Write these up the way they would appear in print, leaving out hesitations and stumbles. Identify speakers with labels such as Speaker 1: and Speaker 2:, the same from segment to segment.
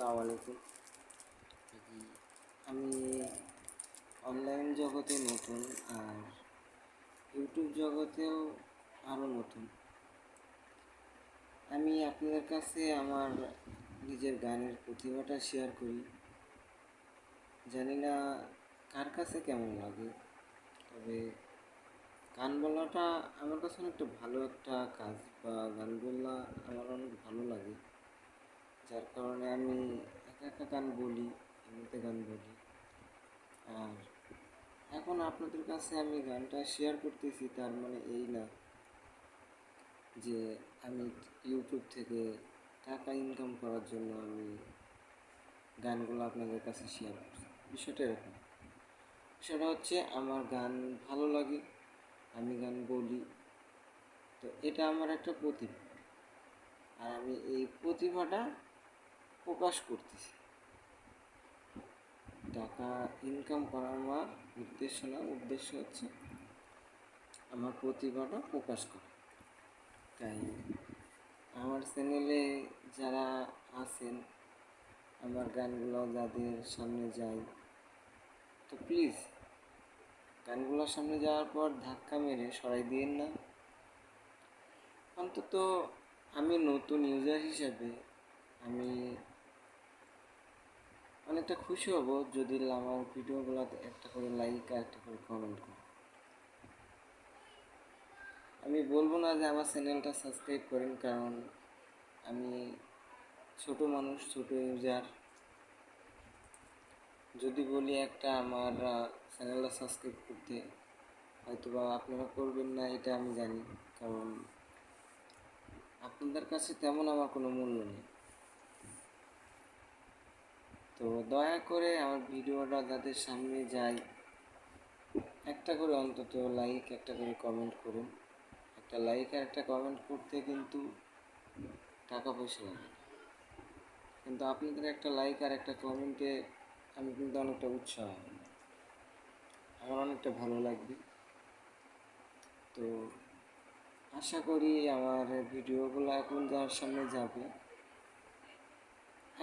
Speaker 1: আসসালামু আলাইকুম। আমি অনলাইন জগতে নতুন, আর ইউটিউব জগতেও আরও নতুন। আমি আপনাদের কাছে আমার নিজের গানের প্রতিভাটা শেয়ার করি। জানি না কার কাছে কেমন লাগে, তবে গান বলাটা আমার কাছে অনেকটা ভালো একটা কাজ, বা গান বললা আমার অনেক ভালো লাগে। যার কারণে আমি একা একা গান বলি, এমনিতে গান বলি। আর এখন আপনাদের কাছে আমি গানটা শেয়ার করতেছি, তার মানে এই না যে আমি ইউটিউব থেকে টাকা ইনকাম করার জন্য আমি গানগুলো আপনাদের কাছে শেয়ার করছি। বিষয়টা এরকম, বিষয়টা হচ্ছে আমার গান ভালো লাগে, আমি গান বলি, তো এটা আমার একটা প্রতিভা, আর আমি এই প্রতিভাটা প্রকাশ করতেছি। টাকা ইনকাম করা আমার উদ্দেশ্য না, উদ্দেশ্য হচ্ছে আমার প্রতিভাটা প্রকাশ করা। তাই আমার চ্যানেলে যারা আছেন, আমার গানগুলো যাদের সামনে যায়, তো প্লিজ গানগুলোর সামনে যাওয়ার পর ধাক্কা মেরে সরাই দিয়েন না। অন্তত আমি নতুন ইউজার হিসেবে আমি অনেকটা খুশি হব যদি আমার ভিডিওগুলোতে একটা করে লাইক আর একটা করে কমেন্ট করে। আমি বলবো না যে আমার চ্যানেলটা সাবস্ক্রাইব করেন, কারণ আমি ছোট মানুষ, ছোট ইউজার। যদি বলি একটা আমার চ্যানেলটা সাবস্ক্রাইব করতে, হয়তো বা আপনারা করবেন না, এটা আমি জানি, কারণ আপনাদের কাছে তেমন আমার কোনো মূল্য নেই। তো দয়া করে আমার ভিডিওটা যাদের সামনে যায়, একটা করে অন্তত লাইক, একটা করে কমেন্ট করুন। একটা লাইক আর একটা কমেন্ট করতে কিন্তু টাকা পয়সা লাগে, কিন্তু আপনাদের একটা লাইক আর একটা কমেন্টে আমি কিন্তু অনেকটা উৎসাহ হই, আমার অনেকটা ভালো লাগবে। তো আশা করি আমার ভিডিওগুলো এখন যার সামনে যাবে,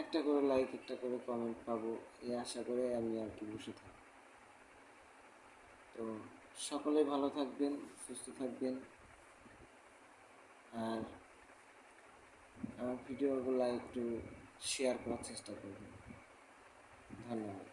Speaker 1: একটা করে লাইক, একটা করে কমেন্ট পাবো, এই আশা করে আমি আর কি বসে থাকি। তো সকলে ভালো থাকবেন, সুস্থ থাকবেন, আর আমার ভিডিওগুলো একটু শেয়ার করার চেষ্টা করবেন। ধন্যবাদ।